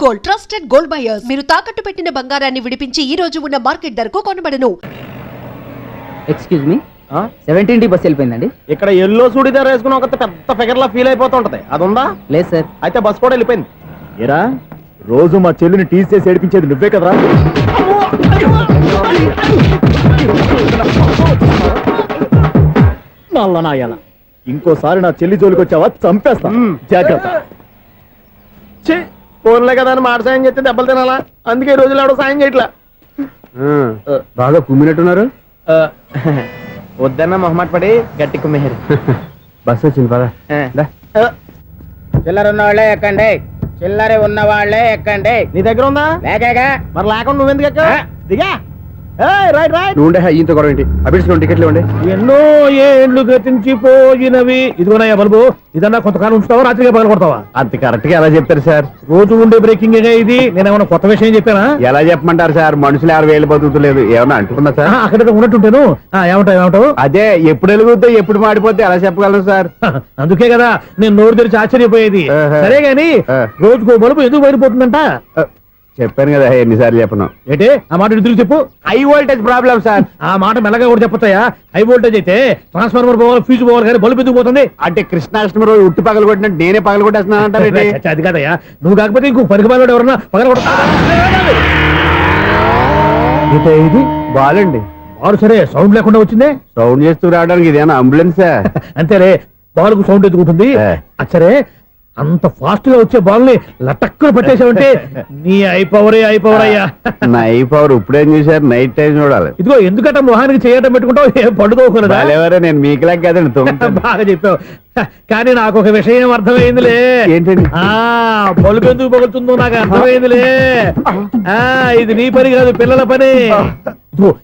Gold, trusted gold buyers. మీరు తాకట్టు పెట్టిన బంగారాన్ని విడిపించి ఈ రోజు ఉన్న మార్కెట్ ధరకు కొనబడను. Excuse me, 17D bus వెళ్ళిపోయిందండి. ఇక్కడ ఎల్లో చూడిదార్ వేసుకుని ఒక పెద్ద ఫిగర్ లా ఫీల్ అయిపోతుంటది, అది ఉందా? లేదు సార్. అయితే బస్ కూడా వెళ్ళిపోయింది. ఏరా, రోజు మా చెల్లిని టీస్ చేసి ఏడిపించేది నువ్వే కదరా? ఇంకోసారి నా చెల్లి జోలికి వచ్చావా చంపేస్తా, జాగ్రత్త. ఫోన్లే కదా అని మాట సాయం చేస్తే దెబ్బలు తినాలా, అందుకే ఈ రోజులు ఎవడో సాయం చేయట్లా. బాగా కుమ్మినట్టున్నారు. వద్దన్న మొహమాట పడి గట్టి కుమ్మేరు. బస్సు వచ్చింది పదా. చిల్లర ఉన్న వాళ్ళే ఎక్కండి, చిల్లర ఉన్న వాళ్ళే ఎక్కండి. నీ దగ్గర ఉందా? లేకగా మరి లేకుండా నువ్వెందుకు ఎక్క? దిగా. Right right. నువ్వుండే ఈయంతో గొడవ ఏంటి? అభిడ్స్ టికెట్లు ఇవ్వండి. ఎన్నో ఏండ్లు గతించిపోయినవి. ఇదిగోనయ్యా బల్బు, ఇదన్నా కొంతకాలం ఉంచుతావా, రాత్రిగా పగల కొడతావా? అంత కరెక్ట్ గా ఎలా చెప్తారు సార్? రోజు ఉండే బ్రేకింగ్ ఇది. నేనేమన్నా కొత్త విషయం చెప్పానా? ఎలా చెప్పమంటారు సార్? మనుషులు 60,000 బతుకుతలేదు, ఏమన్నా అంటున్నా సార్? అక్కడ ఉన్నట్టుంటాను. ఏమంటావు? అదే ఎప్పుడు వెలుగుతో ఎప్పుడు మాడిపోతే ఎలా చెప్పగలను సార్? అందుకే కదా నేను నోరు తెరిచి ఆశ్చర్యపోయేది. సరే గాని రోజుకో బల్బు ఎందుకు బయటపోతుందంట? చెప్పాను కదా ఎన్నిసార్లు చెప్పను. ఏంటే ఆ మాట తిరిగి చెప్పు. High voltage problem sir. ఆ మాట మెల్లగా కూడా చెప్పొచ్చాయా? హై వోల్టేజ్ అయితే ట్రాన్స్ఫార్మర్ పోవాలి, ఫ్యూజ్ పోవాలి, కానీ బల్బు ఎందుకు పోతుంది? అంటే కృష్ణాష్టమి రోజు ఉట్టి పగలు కొట్టినట్టు నేనే పగలు కొట్టేస్తున్నానంటారు. అది కాదయ్యా, నువ్వు కాకపోతే ఇంకో పరిగణలో ఎవరన్నా పగల కొడతా. ఇది బాలండి. బాలు సరే, సౌండ్ లేకుండా వచ్చిందే. సౌండ్ చేస్తూ రావడానికి ఇదేనా అంబులెన్సా? అంతేలే, బాలుకు సౌండ్ ఎదుగుతుంది. సరే, అంత ఫాస్ట్ గా వచ్చే బాల్ ని లటక్కులు పట్టేసావంటే నీ ఐపవర్ అయ్యా. నా ఐపవర్ ఇప్పుడేం చూసారు? నైట్ టైం చూడాలి. ఇదిగో ఎందుకంటే మొహానికి చేయటం పెట్టుకుంటావు, ఏం పండుకోకూడదా? నేను మీకులా కదండి. బాగా చెప్పావు. కానీ నాకు ఒక విషయం అర్థమైందిలే. ఏంటండి? బల్బు ఎందుకు పగులుతుందో నాకు అర్థమైందిలే. ఇది నీ పని కాదు, పిల్లల పని.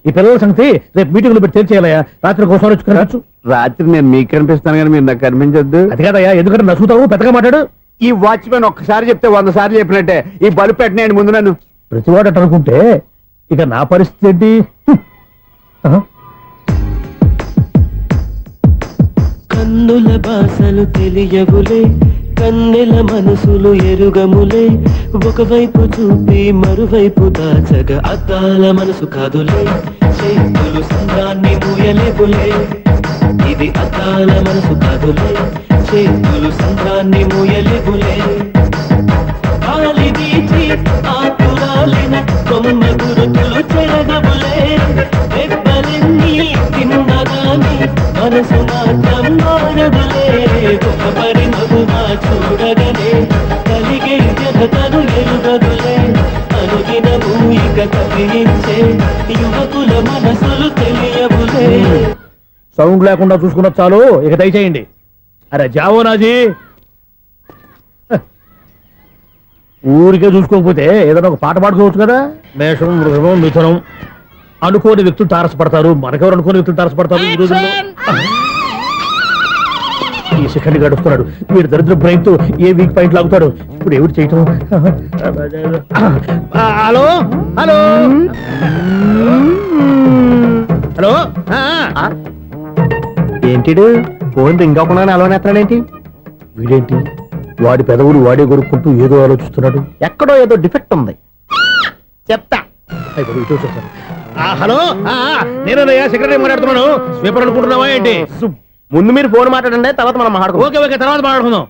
ఈ పిల్లల సంగతి రేపు మీటింగ్ లో పెట్టి తెలిసేయాలయ్యా. రాత్రి కోసం వచ్చుకోవచ్చు. రాత్రి నేను మీకు కనిపిస్తాను కానీ మీరు నాకు కనిపించొద్దు. అది కాదయ్యా, ఎందుకంటే నసుగుతావు, పెద్దగా మాట్లాడు. ఈ వాచ్మెన్ ఒక్కసారి చెప్తే 100 సార్లు చెప్పినట్టే. ఈ బల్బు పెట్టినాయండి ముందు నన్ను. ప్రతివాడట అనుకుంటే ఇక నా పరిస్థితి ఏంటి? కన్నుల భాషలు తెలియవులే, కన్నెల మనసులు ఎరుగములే. ఒకవైపు చూపి మరువైపు దాచగ అద్దాల మనసు కాదులే. చేతులు సంద్రాన్ని మూయలేవులే, ఇది అద్దాల మనసు కాదులే. చేతులు సంద్రాన్ని మూయలేవులే. గాలి వీచి ఆకురాలిన కొమ్మ గురుతులు చెరగవులే. దెబ్బలెన్ని తిన్నగాని మనసు మాత్రం మారదులే. ఒక పరిమగుమా చూడగనే కలిగే జగతను ఎరుగదులే. అనుదినము ఇక కవించే యువకుల మనసులు తెలియవులే. సౌండ్ లేకుండా చూసుకున్న చాలు, ఇక దయచేయండి. అరే జావో నాజీ, ఊరికే చూసుకోకపోతే ఏదైనా ఒక పాట పాడుకోవచ్చు కదా. మేషం, వృషభం, మిథునం అనుకోని వ్యక్తులు తారసపడతారు. మనకెవరు అనుకోని వ్యక్తులు తారసపడతారు ఈ రోజుల్లో? ఈ సెకండ్ గడుపుతున్నాడు వీడు దరిద్ర బ్రెయిన్ తో. ఏ వీక్ పాయింట్ లాగుతాడు ఇప్పుడు? ఎవరు చేయటం? Hello hello hello. ఏంటిడు ఫోన్ రింగ్ అవ్వకుండా అలవనేస్తాడేంటి? వీడేంటి వాడి పెదవులు వాడే కొరుక్కుంటూ ఏదో ఆలోచిస్తున్నాడు. ఎక్కడో ఏదో డిఫెక్ట్ ఉంది, చెప్తా. హలో, నేనయ్యా సెక్రటరీ మాట్లాడుతున్నాను. స్వీపర్ అనుకుంటున్నావా ఏంటి? ముందు మీరు ఫోన్ మాట్లాడండి, తర్వాత మనం మాట్లాడుకో. ఓకే ఓకే, తర్వాత మాట్లాడుకుందాం.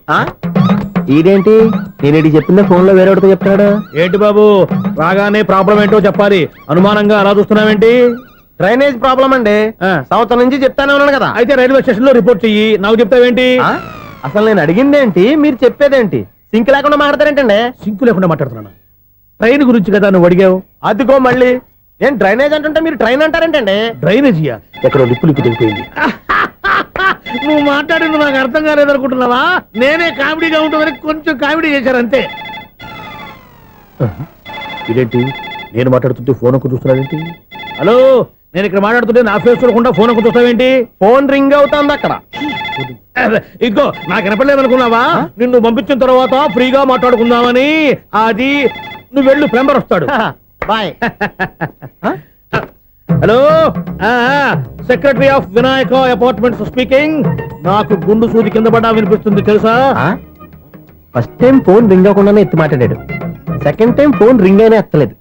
ఇదేంటి నేను చెప్పిందే ఫోన్ లో వేరే చెప్తాడు? ఏంటి బాబు, రాగానే ప్రాబ్లం ఏంటో చెప్పాలి. అనుమానంగా అలా చూస్తున్నావేంటి? డ్రైనేజ్ ప్రాబ్లం అండి. సంవత్సరం నుంచి చెప్తానే ఉన్నాను కదా. అయితే రైల్వే స్టేషన్ లో రిపోర్ట్ చెయ్యి, నాకు చెప్తావేంటి? అసలు నేను అడిగిందేంటి, మీరు చెప్పేదేంటి? సింక్ లేకుండా మాట్లాడతారేంటండి? సింక్ లేకుండా మాట్లాడుతున్నాను. ట్రైన్ గురించి కదా నువ్వు అడిగావు. అదిగో మళ్ళీ నేను డ్రైనేజ్ అంటుంటే మీరు ట్రైన్ అంటారేంటండి? డ్రైనేజీయా? ఎక్కడో లిప్పు దిగిపోయింది. నువ్వు మాట్లాడింది నాకు అర్థం కాలేదనుకుంటున్నావా? నేనే కామెడీగా ఉంటుందని కొంచెం కామెడీ చేశారంతే. ఇదేంటి నేను మాట్లాడుతుంటే ఫోన్ ఒక్క చూస్తున్నావేంటి? హలో, నేను ఇక్కడ మాట్లాడుతుంటే నా ఫేస్ చూడకుండా ఫోన్ ఒక్క చూస్తావేంటి? ఫోన్ రింగ్ అవుతుంది అక్కడ. ఇంకో నాకు వినపడలేదు అనుకున్నావా? నిన్ను పంపించిన తర్వాత ఫ్రీగా మాట్లాడుకుందామని. అది నువ్వు వెళ్ళు, ప్లంబర్ వస్తాడు. Bye. Hello, secretary of Vinayaka apartments speaking. నాకు గుండు సూది కింద పడ్డా వినిపిస్తుంది తెలుసా? ఫస్ట్ టైం ఫోన్ రింగ్ అవ్వకుండానే ఎత్తి మాట్లాడాడు. సెకండ్ టైం ఫోన్ రింగ్ అయినా ఎత్తలేదు.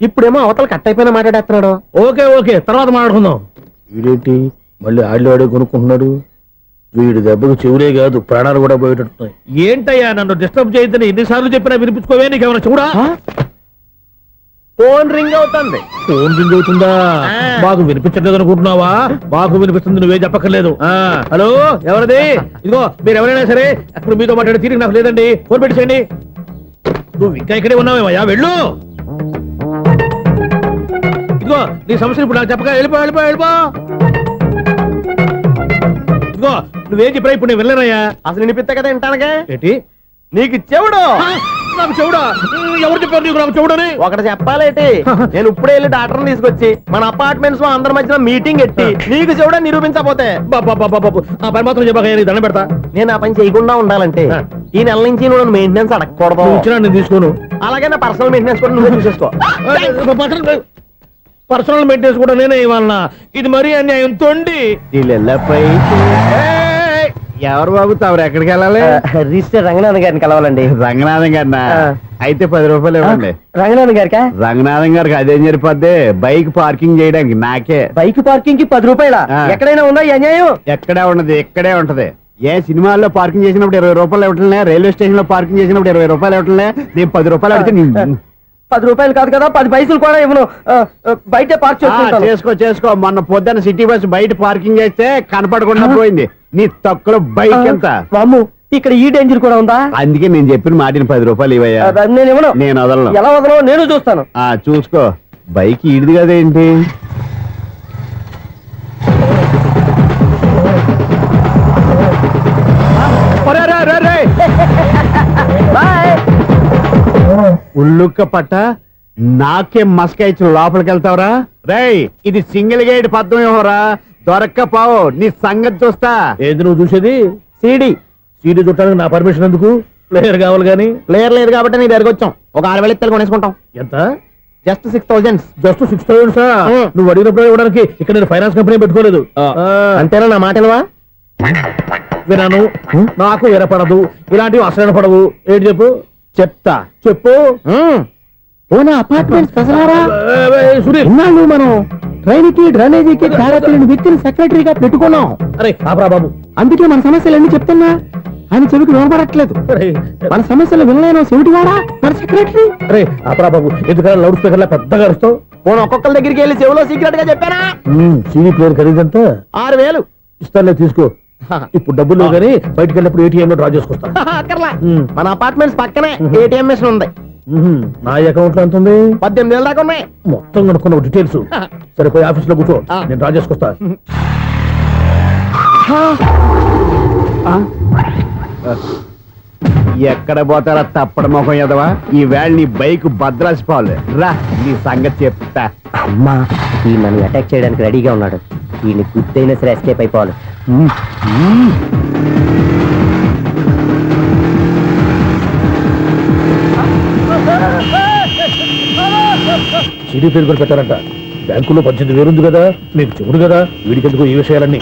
ఇప్పుడేమో అవతల కట్ అయిపోయినా మాట్లాడేస్తున్నాడు. ఓకే ఓకే, తర్వాత మాట్లాడుకుందాం. వీడేంటి మళ్ళీ ఆడి కొనుక్కుంటున్నాడు? వీడి దెబ్బకు చెవులే కాదు, ప్రాణాలు కూడా పోయేటట్టున్నాయి. ఏంటయ్యా నన్ను డిస్టర్బ్ చేయొద్దని ఎన్నిసార్లు చెప్పినా వినిపించుకోవే, నీకేమైనా చూడా? ఫోన్ రింగ్ అవుతుంది. ఫోన్ రింగ్ అవుతుందా? మాకు వినిపించట్లేదు అనుకుంటున్నావా? మాకు వినిపిస్తుంది, నువ్వే చెప్పక్కర్లేదు. హలో, ఎవరిది? ఇదిగో మీరు ఎవరైనా సరే ఇప్పుడు మీతో మాట్లాడే తీరిక నాకు లేదండి, ఫోన్ పెట్టేసేయండి. నువ్వు ఇంకా ఇక్కడే ఉన్నావేమయ్యా, వెళ్ళు. ఇదిగో నీ సమస్యలు ఇప్పుడు నాకు చెప్పగా వెళ్ళిపో వెళ్ళిపో వెళ్ళిపో. ఇదిగో నువ్వేం చెప్పరా ఇప్పుడు నేను వెళ్ళానయ్యా. అసలు వినిపిస్తా కదా వింటానగా. ఏంటి నీకు చెవుడు? నాకు చెవుడా? ఎవరు చెప్పారు నీకు నాకు చెవుడని? ఒకటి చెప్పాలేటి, నేను ఇప్పుడే వెళ్ళి డాక్టర్ని తీసుకొచ్చి మన అపార్ట్మెంట్స్ లో అందరి మధ్యన మీటింగ్ ఎట్టి నీకు చెవుడని నిరూపించకపోతే బాబు ఆ పని మాత్రం చెప్పాక నీకు దండం పెడతా. నేను ఆ పని చేయకుండా ఉండాలంటే ఈ నెల నుంచి నువ్వు మెయింటెనెన్స్ అడగకూడదు. నువ్వు ఇచ్చినా నేను తీసుకోను. అలాగే నా పర్సనల్ మెయింటెనెన్స్ కూడా నువ్వే చూసేసుకో. పర్సనల్ మెయింటెనెన్స్ కూడా నేనే ఇవ్వాలన్నా? ఇది మరీ అన్యాయం తొండి. ఎవరు బాబు తమరు ఎక్కడికి వెళ్ళాలి? రిజిస్టర్ రంగనాథ్ గారిని కలవాలండి. రంగనాథం గారినా? అయితే 10 రూపాయలు ఇవ్వండి. రంగనాథ్ గారికా? రంగనాథం గారికి అదేం సరిపోద్ది, బైక్ పార్కింగ్ చేయడానికి నాకే. బైక్ పార్కింగ్ కి 10 రూపాయల? ఎక్కడైనా ఉందా ఈ అన్యాయం? ఎక్కడే ఉండదు, ఇక్కడే ఉంటది. ఏ సినిమాల్లో పార్కింగ్ చేసినప్పుడు 20 రూపాయలు ఇవ్వట్లే, రైల్వే స్టేషన్ లో పార్కింగ్ చేసినప్పుడు 20 రూపాయలు ఇవ్వట్లే, నేను 10 రూపాయలు అడిగితే 10 రూపాయలు కాదు కదా, 10 పైసలు కూడా ఇవ్వను. బయట పార్క్ చేసుకుంటాను. చేసుకో. మొన్న పొద్దున్న సిటీ బస్ బయట పార్కింగ్ చేస్తే కనపడకుండా పోయింది. నీ తక్కువ బైక్ ఎంత? మాము ఇక్కడ ఈ డేంజర్ కూడా ఉందా? అందుకే నేను చెప్పిన మాటిని 10 రూపాయలు ఇవ్వయ్యా. నేను ఇవ్వను. నేను వదలను. ఎలా వదలను నేను చూస్తాను. చూసుకో. బైక్ ఈడిది కదేంటి? ఉల్లుక్క పట్ట నాకే మస్క ఇచ్చి లోపలికి వెళ్తావరా? రేయ్, ఇది సింగిల్ గేట్ పద్మం ఇవ్వరా, దొరక్కపోవు నీ సంగతి చూస్తా. ఏది నువ్వు చూసేది? సీడీ చుట్టానికి నా పర్మిషన్ ఎందుకు? ప్లేయర్ కావాలి గానీ. ప్లేయర్ లేదు కాబట్టి నీ దగ్గరకు వచ్చాం. ఒక 6,000 ఇత్తలు కొనేసుకుంటాం. ఎంత? జస్ట్ 6,000. జస్ట్ 6,000? నువ్వు అడిగినప్పుడు ఇవ్వడానికి ఇక్కడ నేను ఫైనాన్స్ కంపెనీ పెట్టుకోలేదు. అంతేనా నా మాటలువా? వినాను, నాకు ఎరపడదు, ఇలాంటివి అసలు పడవు. ఏంటి చెప్పు? చెప్తా. చెప్పు. అపార్ట్మెంట్స్ సురేష్, మనం ట్రైన్కి డ్రైనేజీకి తేడాతీయని వ్యక్తిని సెక్రటరీగా పెట్టుకున్నాం. అరే ఆపరా బాబు, అందుకే మన సమస్యలన్నీ చెప్తున్నా ఆయన చెవికి వినపడట్లేదు. మన సమస్యలు వినలేను చెవిటివాడా మన సెక్రటరీ. అరే ఆపరా బాబు, ఎందుకన్నా లౌడ్ స్పీకర్ లా పెద్దగా అరుస్తావు? పోను ఒక్కొక్కరి దగ్గరికి వెళ్ళి చెవిలో సీక్రెట్ గా చెప్పానా? CD player ఖరీదంతా 6,000. ఇస్తానులే, తీసుకో. ఇప్పుడు డబ్బులు లేవు కానీ బయటకు వెళ్ళినప్పుడు ఏటీఎం లో డ్రా చేసుకొస్తా. అక్కర్లా, మన అపార్ట్మెంట్స్ పక్కనే ఏటీఎం మిషన్ ఉంది. నా అకౌంట్ లో ఎంత ఉంది? 18,000 దాకా ఉన్నాయి. మొత్తం కనుక్కున్న డీటెయిల్స్. సరే పోయి ఆఫీస్ లో కూర్చో, నేను డ్రా చేసుకొస్తా. ఎక్కడ పోతారా తప్పడ మొహం ఎదవా? ఈ వేళ నీ బైక్ భద్రాసిపోవాలి. రా, నీ సంగతి చెప్తా. అమ్మా, ఈ మనం అటాక్ చేయడానికి రెడీగా ఉన్నాడు. ఈయన గుద్దైనా సరే ఎస్కేప్ అయిపోవాలి. సీడీ ప్లేయర్ కూడా పెట్టారంట. బ్యాంకులో 18,000 ఉంది కదా, మీకు చెవుడు కదా, వీడికి ఎందుకు ఈ విషయాలన్నీ?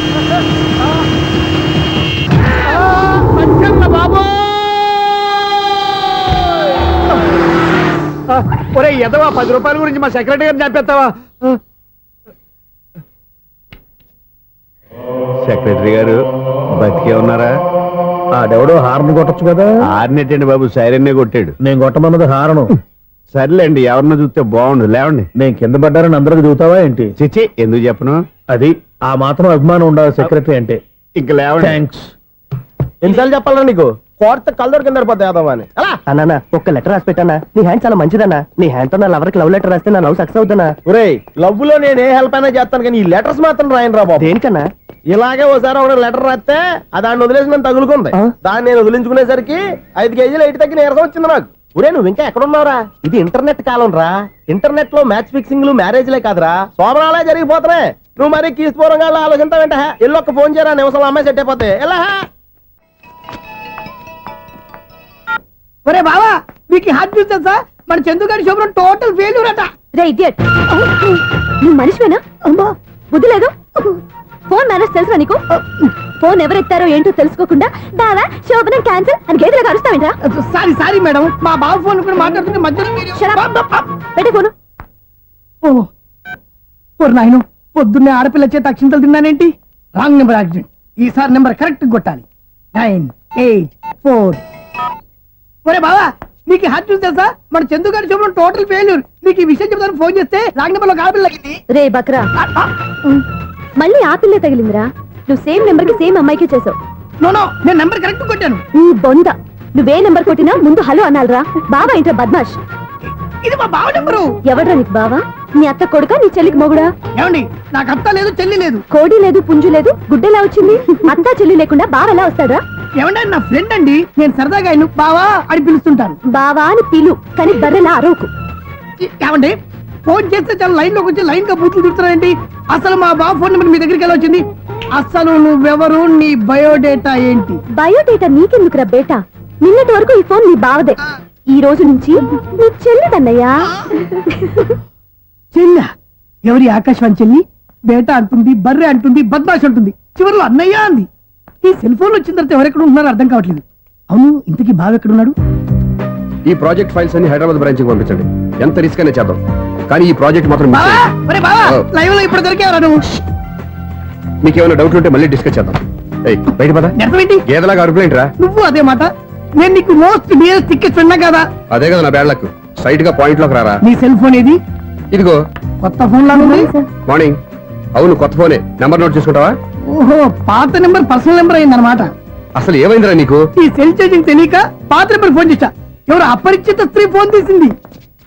ఒరే ఎదవా, 10 రూపాయల గురించి మా సెక్రటరీ గారిని చంపేస్తావా? సెక్రటరీ గారు బతికే ఉన్నారా? ఆడెవడో హార్న్ కొట్టచ్చు కదా. ఆరినెట్టండి బాబు, సైరన్నే కొట్టాడు. నేను కొట్టమన్నది హారను. సర్లేండి, ఎవరన్నా చూస్తే బాగుండు. లేవండి. నేను కింద పడ్డారని అందరికి చూతావా ఏంటి? చిచ్చి, ఎందుకు చెప్పను? అది ఆ మాత్రం అభిమానం ఉండాలి సెక్రటరీ అంటే. ఇంకా లేవండి. థ్యాంక్స్. ఎన్నిసార్లు చెప్పాలా నీకు? కోర్త కల్దోడు కింద పోతాయి అన్నా. ఒక్క లెటర్ రాసి పెట్టానా? నీ హ్యాండ్ చాలా మంచిదన్నా. నీ హ్యాండ్ తో నా లవర్కి లవ్ లెటర్ రాస్తే నా లవ్ సక్సెస్ అవుతానా? ఒరే, లవ్ లో నేను ఏ హెల్ప్ అయినా చేస్తాను కానీ ఈ లెటర్స్ మాత్రం రాయను రా బాబు. దేనికన్నా? ఇలాగే ఓసారి ఒక లెటర్ రాస్తే దాన్ని వదిలేసి నన్ను తగులుకుంది. దాన్ని నేను వదిలించుకునేసరికి 5 కేజీలు 8 తగ్గి నీరసం వచ్చింది నాకు. ఒరే, నువ్వు ఇంకా ఎక్కడున్నావురా? ఇది ఇంటర్నెట్ కాలం రా. ఇంటర్నెట్ లో మ్యాచ్ ఫిక్సింగ్లు మ్యారేజ్లే కాదురా, శోభనాలే జరిగిపోతున్నాయి. నువ్వు మరి కీస్పూరంగా ఆలోచించావంట. ఎల్లొక్క ఫోన్ చేయరా, నిమిషంలో అమ్మాయి సెట్ అయిపోతే. ఎలా? ఒరే బావా, మీకు హాట్ న్యూస్ తెలుసా? మన చందుగారి శుభ్రం టోటల్ ఫెయిల్యూర్ అట. రే ఇడియట్, నువ్వు మనిషివేనా? అమ్మా బుద్ధి లేదు. ఫోన్ మేనేజ్ తెలుసా నీకు? ఫోన్ ఎవరెత్తారో ఏంటో తెలుసుకోకుండా బావా శోభనం క్యాన్సిల్ అని గేదెలకు అరుస్తావేంట్రా? సారీ సారీ మేడం, మా బావ ఫోన్ కూడా మాట్లాడుతుంటే మధ్యలో మీరు- Shut up. పెట్టే ఫోను. ఓ నాయను, పొద్దున్నే ఆడపిల్ల చేత అక్షింతలు తిన్నానేంటి? Wrong number accident. ఈసారి నెంబర్ కరెక్ట్ కొట్టాలి. 984. ఒరే బావా, నీకు హార్ట్ చూసి తెలుసా? మన చందు గారి చూపడం టోటల్ ఫెయిల్యూర్. నీకు ఈ విషయం చెప్తాను ఫోన్ చేస్తే రాంగ్ నెంబర్ లో ఆడపిల్ల తగ్గింది. రే బక్రా, మళ్ళీ ఆ పిల్లే తగిలిందిరా. నువ్వు సేమ్ నెంబర్ కి సేమ్ అమ్మాయికే చేసావు. నో, నేను నెంబర్ కరెక్ట్ కొట్టాను. నీ బొంద, నువ్వే నెంబర్ కొట్టినా ముందు హలో అనాలరా. బావా ఏంట్రా బద్మాష్? ఇది మా బావ నెంబరు. ఎవడ్రా నీకు బావా? నీ అత్త కొడుక, నీ చెల్లికి మొగుడా? ఏమండి, నాకు అత్త లేదు, చెల్లి లేదు. కోడి లేదు, పుంజు లేదు, గుడ్డెలా వచ్చింది? అత్త చెల్లి లేకుండా బావ ఎలా వస్తాడా? ఏమండి, నా ఫ్రెండ్ అండి, నేను సరదాగా ఆయన బావా అని పిలుస్తుంటాను. బావా అని పిలు, కానీ బర్రెలా అరవకు. ఏమండి, ఫోన్ చేస్తే చాలా లైన్ లోకి వచ్చి లైన్ గా బూతులు తిడుతున్నాయండి. అసలు మా బావ ఫోన్ నెంబర్ మీ దగ్గరికి ఎలా వచ్చింది? అసలు నువ్వెవరు, నీ బయోడేటా ఏంటి? బయోడేటా నీకెందుకురా బేటా? నిన్నటి వరకు ఈ ఫోన్ నీ బావదే, ఈ రోజు నుంచి నీ చెల్లిదన్నయ్యా. చెల్ల ఎవరి? ఆకాశవాణి చెల్లి. బేటా అంటుంది, బర్రె అంటుంది, బద్మాష్ అంటుంది, చివరిలో అన్నయ్య అంది. ఈ సెల్ ఫోన్ వచ్చిన తర్వాత ఎవరెక్కడ ఉంటున్నారో అర్థం కావట్లేదు. అవును, ఇంతకీ బావ ఎక్కడున్నాడు? ఈ ప్రాజెక్ట్ ఫైల్స్ అన్ని హైదరాబాద్ బ్రాంచ్ కి పంపించండి. ఎంత రిస్క్ అయినా చేద్దాం, కానీ ఈ ప్రాజెక్ట్ మాత్రం miss బావా, చేయొద్దు. ఒరే బావా, లైవ్ లో ఇప్పుడు దొరికేవరా నువ్వు? మీకు ఏమైనా డౌట్ ఉంటే మళ్ళీ డిస్కస్ చేద్దాం. ఏయ్, బయట పద. నెరవేంటి? గేదలాగా అరుపులేంట్రా? నువ్వు అదే మాట. నేను నీకు మోస్ట్ డియరెస్ట్ టికెట్స్ ఉన్నా కదా. అదే కదా నా బ్యాడ్ లక్. స్ట్రైట్ గా పాయింట్ లోకి రారా. నీ సెల్ ఫోన్ ఏది? ఇదిగో కొత్త ఫోన్ లాగా ఉంది. మార్నింగ్. అవును, కొత్త ఫోనే. నెంబర్ నోట్ చేసుకుంటావా? ఓహో, పాత నెంబర్ పర్సనల్ నెంబర్ అయిందన్నమాట. అసలు ఏమైందిరా నీకు? ఈ సెల్ చేంజింగ్ తెలియక పాత నెంబర్ ఫోన్ చేశా. ఎవరు అపరిచిత స్త్రీ ఫోన్ తీసింది.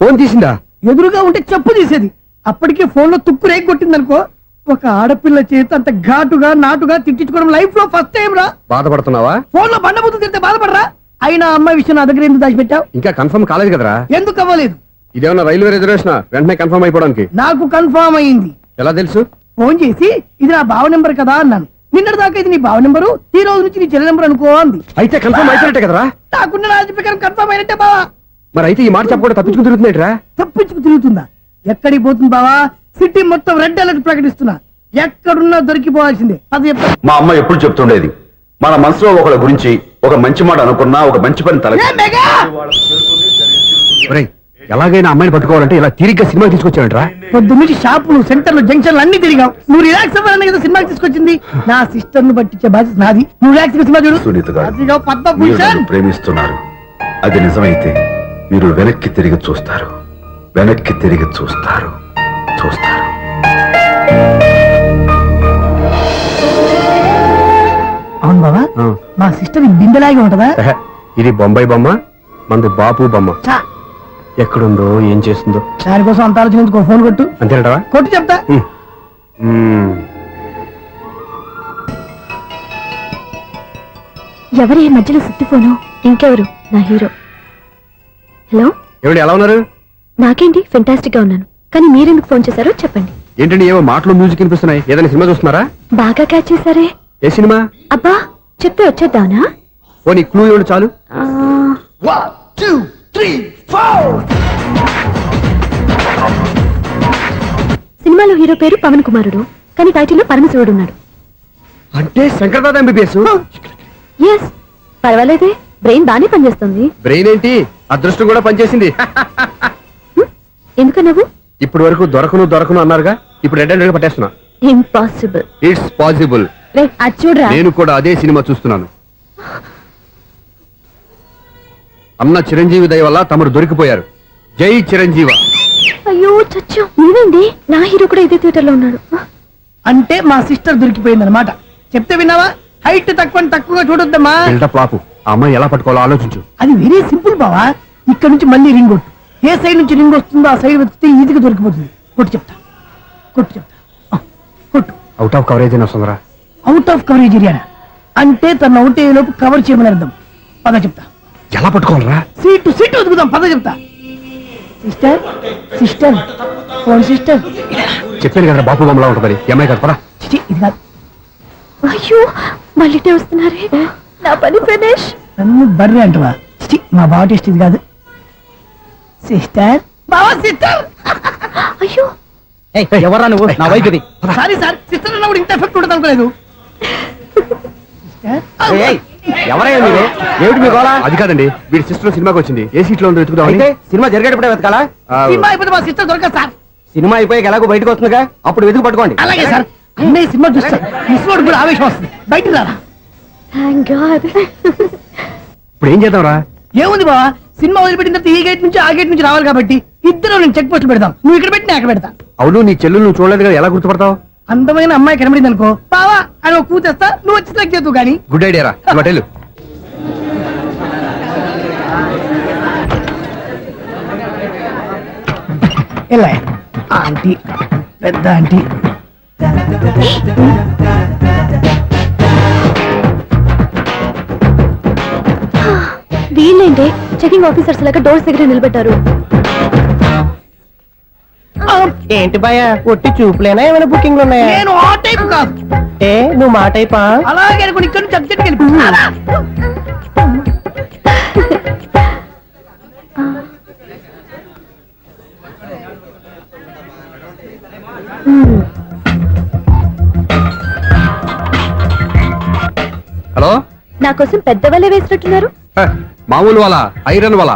ఫోన్ తీసిందా? ఎదురుగా ఉంటే చెప్పు తీసేది. అప్పటికే ఫోన్ లో తుక్కు రేగి కొట్టిందనుకో. ఒక ఆడపిల్ల చేత అంత ఘాటుగా నాటుగా తిట్టించుకోవడం లైఫ్ లో ఫస్ట్ టైం రా. బాధపడుతున్నావా? ఫోన్ లో బండబుద్ధులు తింటే బాధపడరా? అయినా అమ్మాయి విషయం నా దగ్గర ఎందుకు దాచిపెట్టావు? ఇంకా కన్ఫర్మ్ కాలేదు కదరా. ఎందుకు అవ్వలేదు? ఇదేమన్నా రైల్వే రిజర్వేషన్? వెంటనే కన్ఫర్మ్ అయిపోవడానికి. నాకు కన్ఫర్మ్ అయింది. ఎలా తెలుసు? ఫోన్ చేసి ఇది నా బావ నెంబర్ కదా అన్నాను. నిన్నటి దాకా ఇది నీ బావ నెంబరు, ఈ రోజు నుంచి నీ చెల్లి నెంబర్ అనుకో అంది. అయితే కన్ఫర్మ్ అయిపోయినట్టే కదరా. నాకున్న రాజు ప్రకారం కన్ఫర్మ్ అయినట్టే బావా. మరి అయితే ఈ మాట చెప్పకుండా తప్పించుకుని తిరుగుతున్నాయిట్రా. తప్పించుకు తిరుగుతుందా? ఎక్కడికి పోతుంది బావా? సిటీ మొత్తం రెడ్ అలర్ట్ ప్రకటిస్తున్నా. ఎక్కడున్నా దొరికిపోవాల్సిందే. అది చెప్తా. మా అమ్మ ఎప్పుడు చెప్తుండేది, మన మనసులో ఒకళ్ళ గురించి ఒక మంచి మాట అనుకున్నా ఒక మంచి పని తల ఏ మెగా! ఒరేయ్, ఎలాగైనా అమ్మాయిని పట్టుకోవాలంటే ఇలా తిరిగ్గా సినిమా తీసుకొచ్చాడంట్రా. పొద్దు నుంచి షాపులు, సెంటర్లు, జంక్షన్లు అన్ని తిరిగావు. నువ్వు రిలాక్స్ అవ్వాలని కదా సినిమాకి తీసుకొచ్చింది. నా సిస్టర్ ను పట్టించే బాధ్యత నాది. నువ్వు రిలాక్స్ సినిమా చూడు. సునీత గారు, అదిగో మీరు పద్మభూషణ్. నన్ను ప్రేమిస్తున్నారు. అది నిజమైతే మీరు వెనక్కి తిరిగి చూస్తారు, వెనక్కి తిరిగి చూస్తారు, చూస్తారు. అవును బావా, మా సిస్టర్ బిందెలాగే ఉంటదా? ఎహె, ఇది బొంబాయి బొమ్మ, మంది బాపు బొమ్మ. చా, ఎక్కడుందో ఏం చేస్తుందో. దానికోసం అంత ఆలోచించుకో. ఫోన్ కొట్టు. అంతేనటవా? కొట్టు చెప్తా. ఎవరి మధ్యలో సుత్తి ఫోను? ఇంకెవరు? నా హీరో. హలో, ఎవడు ఎలా ఉన్నారు? నాకేంటి ఫెంటాస్టిక్ గా ఉన్నాను, కానీ మీరెందుకు ఫోన్ చేశారో చెప్పండి. ఏంటండి ఏమో మాటలు మ్యూజిక్ వినిపిస్తున్నాయి. ఏదైనా సినిమా చూస్తున్నారా? బాగా క్యాచ్ చేశారే. ఏ సినిమా? అబ్బా, చెప్తే వచ్చేద్దానా? ఓ నీ క్లూ ఇవ్వండి చాలు. సినిమాలో హీరో పేరు పవన్ కుమారుడు, కానీ టైటిల్లో పరమశివుడు ఉన్నాడు. అంటే శంకర్దాద ఎంబీబీఎస్. ఎస్, పర్వాలేదే, బ్రెయిన్ బానే పనిచేస్తుంది. బ్రెయిన్ ఏంటి, అదృష్టం కూడా పనిచేసింది. ఎందుకన్నావు? ఇప్పటి వరకు దొరకను అన్నారుగా, ఇప్పుడు రెడ్ హ్యాండెడ్ గా పట్టేస్తున్నా. ఇంపాసిబుల్. It's possible. రే, అది చూడరా. నేను కూడా అదే సినిమా చూస్తున్నాను. అన్న చిరంజీవి దయ వల్ల తమరు దొరికిపోయారు. జై చిరంజీవ. అయ్యో చచ్చో, నీవేంది? నా హీరో కూడా ఇదే థియేటర్ లో ఉన్నాడు. అంటే మా సిస్టర్ దొరికిపోయింది అనమాట. చెప్తే విన్నావా? హైట్ తక్కువగా చూడొద్దమ్మా. బిల్డప్ లాపు. ఆ అమ్మాయి ఎలా పట్టుకోవాలో ఆలోచించు. అది వెరీ సింపుల్ బావా. ఇక్కడ నుంచి మళ్ళీ రింగ్ కొట్టు. ఏ సైడ్ నుంచి రింగ్ వస్తుందో ఆ సైడ్ వెతికితే ఈజీగా దొరికిపోతుంది. కొట్టు చెప్తా. ఆ, కొట్టు. అవుట్ ఆఫ్ కవరేజ్ అయినా వస్తుందిరా. అవుట్ ఆఫ్ కవరేజ్ ఏరియా అంటే తన అవుట్ అయ్యే లోపు కవర్ చేయమని అర్థం. పద చెప్తా. ఎలా పట్టుకోవాలరా? సీటు వెతుకుదాం. పద చెప్తా. Sister phone sister. చెప్పాను కదా బాపు బొమ్మలా ఉంటుంది. అమ్మాయి కదా, పదా. చిచి, ఇది కాదు. అయ్యో, మళ్ళీ వస్తున్నారే. నా పని ఫినిష్. నన్ను బర్రె అంటవా? చిచి, మా బావ టేస్ట్ ఇది కాదు. సిస్టర్, బావా సిస్టర్. అయ్యో, ఎవరా నువ్వు నా వైపు ఇది సారీ సార్, సిస్టర్ అన్నప్పుడు ఇంత ఎఫెక్ట్ ఉండదు అనుకోలేదు. ఎవరయ్యా మీరు? ఏమిటి మీ గోళ? అది కాదండి, వీడి సిస్టర్ సినిమాకి వచ్చింది. ఏ సీట్ లో ఉందో వెతుకుదామని. అయితే సినిమా జరిగేటప్పుడే వెతకాలా? సినిమా అయిపోతే మా సిస్టర్ దొరకదు సార్. సినిమా అయిపోయాక ఎలాగో బయటకు వస్తుందిగా, అప్పుడు వెతుకు పట్టుకోండి. అలాగే సార్. అన్నయ్య సినిమా చూస్తారు, మిస్ కూడా ఆవేశం వస్తుంది. బయటికి రారా. Thank God. ఇప్పుడు ఏం చేద్దాంరా? ఏముంది బావా, సినిమా వదిలిపెట్టిన తర్వాత ఈ గేట్ నుంచి ఆ గేట్ నుంచి రావాలి కాబట్టి ఇద్దరు నేను చెక్ పోస్టులు పెడతాం. నువ్వు ఇక్కడ పెట్టి నేను అక్కడ పెడతా. అవును, నీ చెల్లు నువ్వు చూడలేదు కదా, ఎలా గుర్తుపడతావు? అందమైన అమ్మాయి కనబడింది అనుకో, బావా అని ఒక కూతేస్తా, నువ్వు వచ్చి సెలెక్ట్ చేద్దు కానీ. గుడ్ ఐడియా రా, హోటల్. ఎలా ఆంటీ, పెద్ద ఆంటీ. వీళ్ళేంటి చెకింగ్ ఆఫీసర్స్ లాగా డోర్స్ దగ్గర నిలబెట్టారు? ఏంటి భయ, ఒట్టి చూపులేనా ఏమైనా బుకింగ్లు ఉన్నాయా? నేను ఆ టైప్ కాదు. ఏ నువ్వు మా టైపా? అలాగే అనుకుని ఇక్కడ నుంచి అర్జెంట్కి వెళ్ళిపోతున్నా. హలో, నా కోసం పెద్ద వలే వేసినట్టున్నారు. మామూలు వాళ్ళ ఐరన్ వాళ్ళ.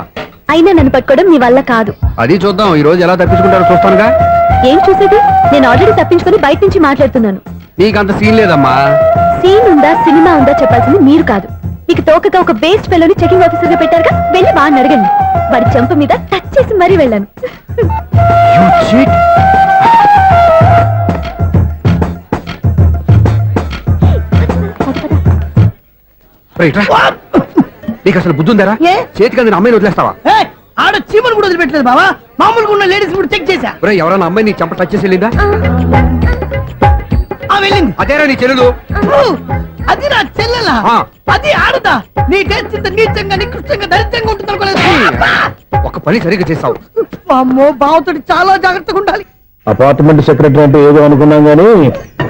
అయినా నన్ను పట్టుకోవడం మీ వల్ల కాదు. అది చూద్దాం, ఈ రోజు ఎలా తప్పించుకుంటారో చూస్తానుగా. ఏం చూసేది? నేను ఆల్రెడీ తప్పించుకొని బయట నుంచి మాట్లాడుతున్నాను. నీకంత సీన్ లేదమ్మా. సీన్ ఉందా సినిమా ఉందా చెప్పాల్సింది మీరు కాదు. మీకు తోకగా ఒక బేస్ట్ ఫెలోని చెకింగ్ ఆఫీసర్ గా పెట్టారుగా, వెళ్ళి వాడిని అడగండి. వాడి చెంప మీద టచ్ చేసి మరీ వెళ్ళాను. నీకు అసలు బుద్ధి ఉందారా? ఏ? చేతికి అందిన అమ్మాయిని వదిలేస్తావా? ఏయ్, ఆడ చీమను కూడా వదిలిపెట్టలేదు బావా. మామూలుగా ఉన్న లేడీస్ కూడా చెక్ చేశా. ఒరేయ్, ఎవరైనా అమ్మాయి నీ చెంప టచ్ చేసి వెళ్ళిందా? ఆ వెళ్ళింది. అదేరా నీ చెల్లెలు? ఓ, అది నా చెల్లెలా? ఆ. అది ఆడదా? నీ టేస్ట్ ఇంత నీచంగా నికృష్టంగా దరిద్రంగా ఉంటుంది అనుకోలేదు. ఒక పని సరిగ్గా చేస్తావు. అమ్మో, బావతోటి చాలా జాగ్రత్తగా ఉండాలి. అపార్ట్మెంట్ సెక్రటరీ అంటే ఏదో అనుకున్నాం గానీ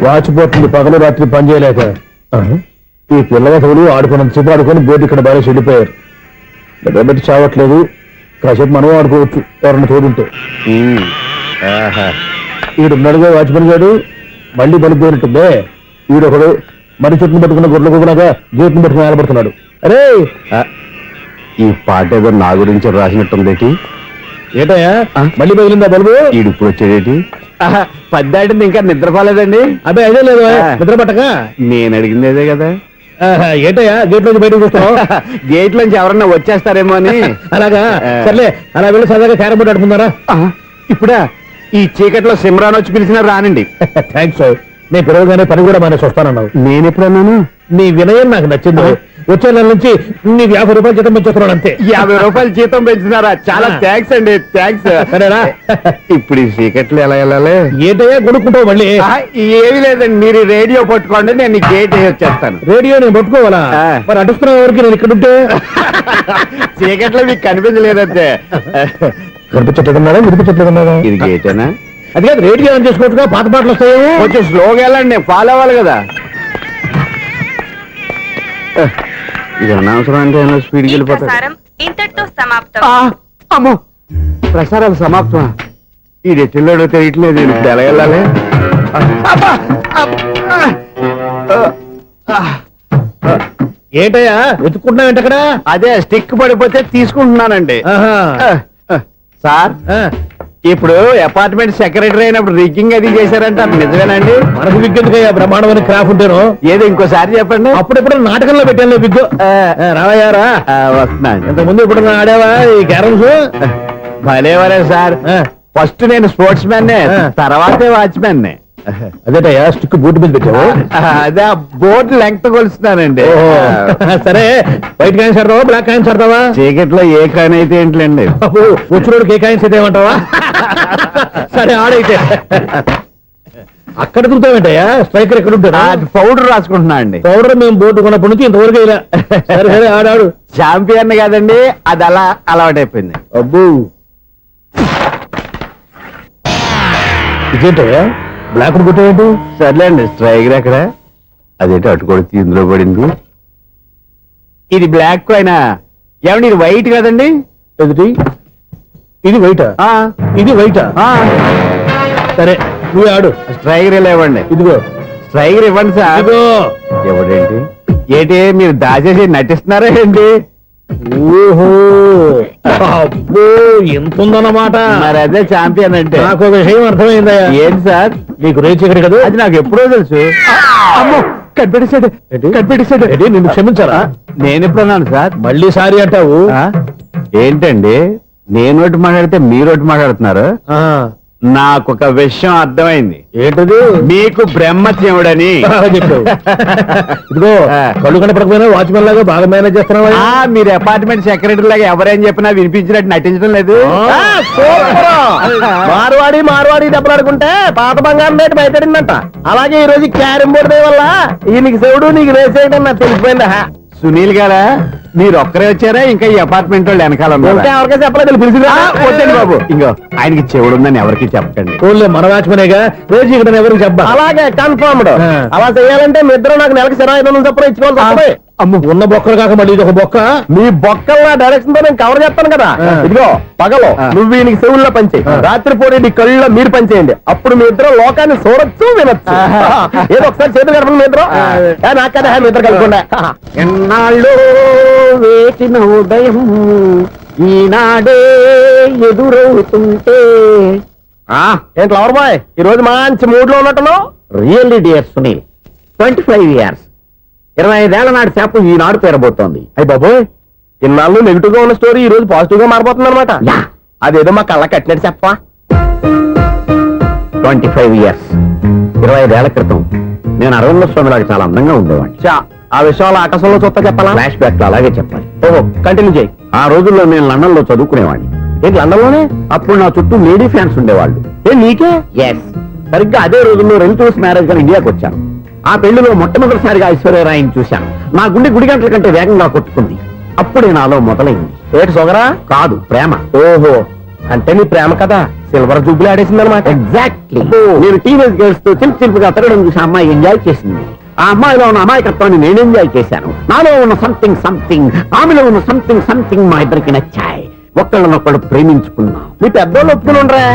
వాచిపోతుంది పగలు రాత్రి పని చేయలేక. ఈ పిల్లగతులు ఆడుకున్నంత సేపు ఆడుకొని బోర్డు ఇక్కడ బాగా చెడిపోయారు. నిద్రబెట్టి చావట్లేదు, కాసేపు మనం ఆడుకోవచ్చు ఎవరన్నా తోడుంటే. ఈడున్నాడుగా వాచ్మెన్ గారు, మళ్ళీ బలిపోయినట్టుందే. ఈడొకడు మరి చెట్టును పట్టుకున్న గొడ్ల కుక్కలాగా గేట్ను పట్టుకుని నిలబడుతున్నాడు. అరే, ఈ పాట ఏదో నా గురించి రాసినట్టుంది. ఏటయ్యా మళ్ళీ పగిలిందా బల్బు? ఈడు ఇప్పుడు వచ్చేదేటి? పద్దాటింది ఇంకా నిద్రపోలేదండి. అబ్బాయి అదే లేదు నిద్ర పట్టక. నేను అడిగింది అదే కదా. ఏటయ్యా గేట్ నుంచి బయటకు చూస్తావు? గేట్ లోంచి ఎవరన్నా వచ్చేస్తారేమో అని. అలాగా, సర్లే అలా వెళ్ళి సరదాగా క్యారం బోర్డు ఆడుకుందారా? ఇప్పుడా? ఈ చీకట్లో సిమ్రాన్ వచ్చి పిలిచినా రానండి. థ్యాంక్స్. నేను పిలవగానే పని కూడా మానేసి వస్తానన్నావు. నేను ఎప్పుడన్నాను? నీ వినయం నాకు నచ్చింది. వచ్చే నెల నుంచి నీ 50 రూపాయలు జీతం పెంచుతున్నాను అంతే. 50 రూపాయలు జీతం పెంచినారా? చాలా థ్యాంక్స్ అండి, థ్యాంక్స్. సరేనా? ఇప్పుడు ఈ చీకట్లు ఎలా వెళ్ళాలి? ఏంటయ్యా కొనుక్కుంటావు మళ్ళీ? ఏమీ లేదండి, మీరు రేడియో పట్టుకోండి, నేను గేట్ వేసి వచ్చేస్తాను. రేడియో నేను పట్టుకోవాలా? మరి అడుస్తున్న వరకు నేను ఇక్కడ ఉంటే చీకట్లో మీకు కనిపించలేదంటే. కనిపించట్లేదన్నారా వినిపించట్లేదన్నారా? ఇది గేటేనా? అది కాదు, రేడియో ఆన్ చేసుకోవచ్చుగా, పాత పాటలు వస్తాయేమో. కొంచెం స్లోగా వెళ్ళండి, నేను ఫాలో అవ్వాలి కదా. ఇది అనవసరం అంటే స్పీడ్కి వెళ్ళిపోతాడు. ఇంతటితో సమాప్తం. అమ్మో, ప్రసారాలు సమాప్తం. ఈ రెట్టిల్లోడో తెలియట్లేదు, ఇప్పుడు ఎలా వెళ్ళాలి? ఏంటయ్యా వెతుక్కుంటున్నావు ఏంటక్కడ? అదే స్టిక్ పడిపోతే తీసుకుంటున్నానండి. సార్, ఇప్పుడు అపార్ట్మెంట్ సెక్రటరీ అయినప్పుడు రిగ్గింగ్ అది చేశారంటే అది నిజమేనండి? మనకు విగ్గెందుకయ్యా, బ్రహ్మాండమైన క్రాఫ్ ఉంటాను. ఏదో ఇంకోసారి చెప్పండి. అప్పుడెప్పుడు నాటకంలో పెట్టాను విగ్గు. రావయ్యారా? వస్తున్నాను. ఇంతకుముందు ఇప్పుడు ఆడావా ఈ క్యారమ్స్? భలేవరే సార్, ఫస్ట్ నేను స్పోర్ట్స్ మ్యాన్, తర్వాతే వాచ్మెన్. అదేటయ్యా స్టిక్ బూట్ మీద పెట్టావు? అదే బోర్డు లెంగ్త్ కొలుస్తున్నానండి. సరే, వైట్ కాయిన్స్ ఆడతావా బ్లాక్ కాయిన్స్ ఆడతావా? చీకట్లో ఏ కాయిన్ అయితే ఏంటండి, వచ్చినోడికి ఏ కాయిన్స్ అయితే ఏమంటావా? సరే ఆడైతే. అక్కడ దొరుకుతావేంటయ్యా? స్ట్రైకర్ ఎక్కడ ఉంటాడా? పౌడర్ రాసుకుంటున్నా అండి. పౌడర్ మేము బోర్డు కొన్నప్పటి నుంచి ఇంతవరకు ఇలా. సరే సరే ఆడాడు. ఛాంపియన్ కాదండి, అది అలా అలవాటైపోయింది. అబ్బు, ఇదేంటయ్యా బ్లాక్ కొట్టేంటి? సర్లేండి, స్ట్రైకర్ ఎక్కడ? అదేంటి అటుకొడితే ఇందులో పడింది. ఇది బ్లాక్ కాయినా? ఏమండి ఇది వైట్ కదండి? ఎదుటి ఇది వైటా? ఇది వైటా? సరే నువ్వు ఆడు. స్ట్రైకర్ ఇలా ఇవ్వండి. ఇదిగో స్ట్రైకర్ ఇవ్వండి సార్. ఇదిగో. ఎవడేంటి ఏంటి మీరు దాచేసి నటిస్తున్నారా ఏంటి? ఓహో అబ్బో ఎంత ఉందన్నమాట. మరి అదే ఛాంపియన్ అంటే. నాకు ఒక విషయం అర్థమైందయ్యా. ఏంటి సార్? నీకు రేచి ఇక్కడ కదా. అది నాకు ఎప్పుడో తెలుసు. అమ్మో కనిపెట్టేశాడు. కనిపెట్టేశాడు. నిన్ను క్షమించారా? నేను ఎప్పుడన్నాను సార్? మళ్ళీ సారీ అంటావు. ఏంటండి నేనోటి మాట్లాడితే మీరోటి మాట్లాడుతున్నారు? ఆ, నాకొక విషయం అర్థమైంది. ఏంటది? మీకు బ్రహ్మత్యముడని చెప్పావు. ఇదిగో కళ్ళు కనపడకపోయినా వాచ్మెన్ లాగా బాగా మేనేజ్ చేస్తున్నావా? మీరు అపార్ట్మెంట్ సెక్రటరీ లాగా ఎవరేం చెప్పినా వినిపించినట్టు నటించడం లేదు. మార్వాడి దెబ్బలాడుకుంటే పాత బంగారం రేటు బయటడిందంట. అలాగే ఈ రోజు క్యారం బోర్డు వల్ల ఈయనకి శివుడు నీకు రేసేయడం నాకు తెలిసిపోయిందా? సునీల్ గారా మీరు ఒక్కరే వచ్చారా ఇంకా ఈ అపార్ట్మెంట్ వాళ్ళు వెనకాల ఇంకా ఎవరికైనా చెప్పలేదు పిలిచిరా. వద్దండి బాబు. ఇంకో ఆయనకి చెవుడుందని ఎవరికి చెప్పకండి. ఓన్లీ మన వాచ్మెనేగా రోజు ఇక్కడ ఎవరికి చెప్పా. అలాగే కన్ఫర్మ్డ్. అలా చేయాలంటే మీ ఇద్దరు నాకు నెలకు 25,000 చొప్పున ఇచ్చుకోవాలి తప్పదు. అమ్మ ఉన్న బొక్కలు కాక మళ్ళీ ఇది ఒక బొక్క. మీ బొక్కల్లా డైరెక్షన్ తో నేను కవర్ చేస్తాను కదా. ఇదిగో పగలో నువ్వు ఈయనకి చెవుల్లో పంచే, రాత్రి పూట నీ కళ్ళలో మీరు పనిచేయండి. అప్పుడు మీ ఇద్దరు లోకాన్ని చూడొచ్చు వినొచ్చు. ఏదో ఒకసారి చేతులు కలపండి మీ ఇద్దరు. నాకు కదా మీ ఇద్దరు కలపకుండా. ఎన్నాళ్ళు వేసిన ఉదయం ఈనాడే ఎదురవుతుంటే. ఏంటి లవర్ బాయ్ ఈ రోజు మంచి మూడ్ లో ఉన్నట్టున్నావు? రియల్లీ డియర్ సునీల్ 25 years 25 ఏళ్ల నాటి చేప ఈనాడు పేరబోతోంది. అయ్యి బాబోయ్ ఇన్నాళ్ళు నెగిటివ్ గా ఉన్న స్టోరీ ఈ రోజు పాజిటివ్ గా మారిపోతుంది అనమాట. అదేదో మా కళ్ళ కట్టినట్టు చెప్పా. 25 years 25 ఏళ్ల క్రితం నేను అరవింద స్వామిలాగా చాలా అందంగా ఉండేవాడిని. ఆ విషయాలు ఆకాశంలో చూస్తా చెప్పాలా? ఫ్లాష్ బ్యాక్ లో అలాగే చెప్పాలి. ఓహో కంటిన్యూ చేయి. ఆ రోజుల్లో నేను లండన్ లో చదువుకునేవాడిని. ఏంటి లండన్ లోనే? అప్పుడు నా చుట్టూ లేడీ ఫ్యాన్స్ ఉండేవాళ్ళు. నీకే? ఎస్. సరిగ్గా అదే రోజుల్లో రిలేటివ్స్ మ్యారేజ్ గా ఇండియాకి వచ్చాను. ఆ పెళ్లిలో మొట్టమొదటిసారిగా ఐశ్వర్యరాయని చూశాను. నా గుండె గుడి గంటల కంటే వేగంగా కొట్టుకుంది. అప్పుడే నాలో మొదలైంది. ఏటి సొగరా? కాదు, ప్రేమ. ఓహో అంటే నీ ప్రేమ కదా సిల్వర్ జూబ్లీ ఆడేసింది అనమాట. ఎగ్జాక్ట్లీ. నేను టీనేజ్ గర్ల్స్ తో చిలుపుగా తిరగడం చూసి అమ్మాయి ఎంజాయ్ చేసింది. ఆ అమ్మాయిలో ఉన్న అమాయకత్వాన్ని నేను ఎంజాయ్ చేశాను. నాలో ఉన్న సంథింగ్ ఆమెలో ఉన్న సంథింగ్ మా ఇద్దరికి నచ్చాయి. ఒక్కళ్ళనొక్కడు ప్రేమించుకున్నాం. మీ పెద్దోళ్ళు ఒప్పుకుని ఉండరా?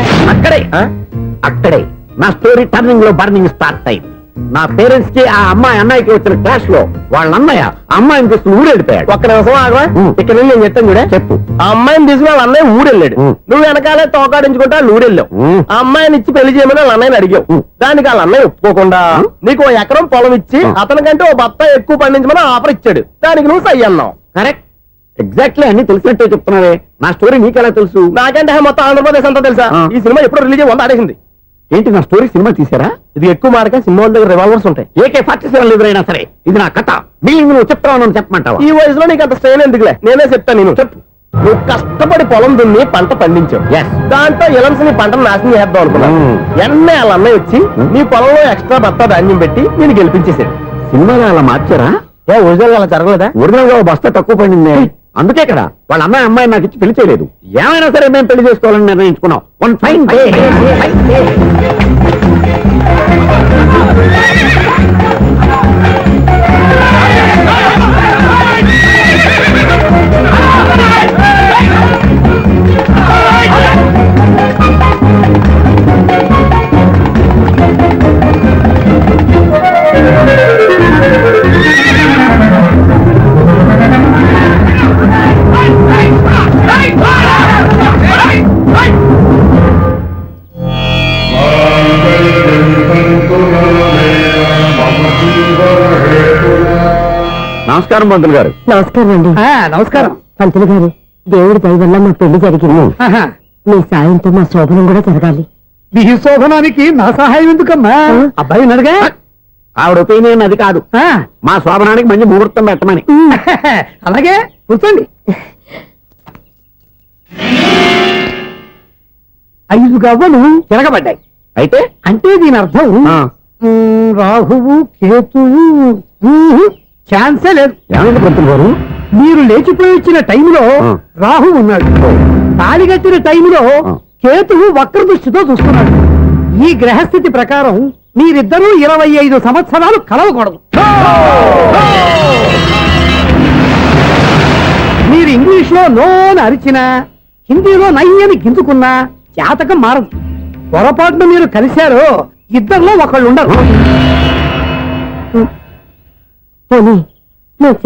అక్కడే నా స్టోరీ టర్నింగ్ లో బర్నింగ్ స్టార్ట్ అయింది. నా పేరెంట్స్ కి ఆ అమ్మాయి అన్నయ్యకి వచ్చిన క్లాష్ లో వాళ్ళ అన్నయ్య అమ్మాయిని తీసుకుని ఊరెళ్ళిపోయాడు. ఒక్క నిమిషం ఆగవా? ఇక్కడ నేను చెప్తాను కూడా చెప్పు. ఆ అమ్మాయిని తీసుకుని వాళ్ళ అన్నయ్య ఊరెళ్ళాడు. నువ్వు వెనకాలే తోకాడించుకుంటా ఊరెళ్ళావు. ఆ అమ్మాయిని ఇచ్చి పెళ్లి చేయమని వాళ్ళ అన్నయ్యని అడిగావు. దానికి వాళ్ళ అన్నయ్య ఒప్పుకోకుండా నీకు 1 ఎకరం పొలం ఇచ్చి అతనికంటే ఓ బత్త ఎక్కువ పండించమని ఆఫర్ ఇచ్చాడు. దానికి నువ్వు సై అన్నావు. కరెక్ట్. ఎగ్జాక్ట్లీ అన్ని తెలిసినట్టే చెప్తున్నావే. నా స్టోరీ నీకెలా తెలుసు? నాకంటే మొత్తం ఆంధ్రప్రదేశ్ అంతా తెలుసా? ఈ సినిమా ఎప్పుడు రిలీజ్ 100 ఆడేసింది. ఏంటి నా స్టోరీ సినిమా తీసారా? ఇది ఎక్కువ మారక సినిమా వాళ్ళ దగ్గర రివాల్వర్స్ ఉంటాయి. AK-47 ఎదురైనా సరే ఇది నా కథ. బిల్డింగ్ నువ్వు చెప్తావు చెప్పమంటావా? ఈ వయసులో నీకు అంత స్ట్రెయిన్ ఎందుకులే, నేనే చెప్తాను. నేను చెప్పు. నువ్వు కష్టపడి పొలం దున్ని పంట పండించావు. దాంతో ఇలమ్స్ నీ పంటను నాశనం చేద్దాం అనుకున్నావు. ఎన్నే వాళ్ళ అన్నయ్య వచ్చి నీ పొలంలో ఎక్స్ట్రా బత్తా ధాన్యం పెట్టి నేను గెలిపించేసాడు. సినిమాలో అలా మార్చారా? ఒరిజినల్ అలా జరగలేదా? ఒరిజినల్ గా బస్తా తక్కువ పడింది. అందుకే కదా వాళ్ళ అమ్మాయి నాకు ఇచ్చి పెళ్లి చేయలేదు. ఏమైనా సరే మేము పెళ్లి చేసుకోవాలని నిర్ణయించుకున్నాం. One fine day. నమస్కారం పంతులు గారు. నమస్కారం అండి. నమస్కారం పంతులు గారు, దేవుడి దయ వల్ల మా పెళ్లి జరిగింది. మీ సాయంతో మా శోభనం కూడా జరగాలి. మీ శోభనానికి నా సహాయం ఎందుకమ్మా? అబ్బాయి అడగా. ఆవిడ ఒపీనియన్ అది కాదు. మా శోభనానికి మంచి ముహూర్తం పెట్టమని. అలాగే కూర్చోండి. 5 గవ్వలు తిరగబడ్డాయి. అయితే అంటే దీని అర్థం రాహువు కేతువు ఛాన్సే లేదు. ఏమైంది పంతులు గారు? మీరు లేచిపోయి వచ్చిన టైంలో రాహు ఉన్నాడు. తాళిగట్టిన టైంలో కేతువు వక్ర దృష్టితో చూస్తున్నాడు. ఈ గ్రహస్థితి ప్రకారం మీరిద్దరూ 25 సంవత్సరాలు కలవకూడదు. మీరు ఇంగ్లీష్ లో నో అని అరిచినా, హిందీలో నయ్యని గింజుకున్నా జాతకం మారదు. పొరపాటున మీరు కలిశారు ఇద్దరిలో ఒకళ్ళు ఉండరు. పోనీ నువ్వు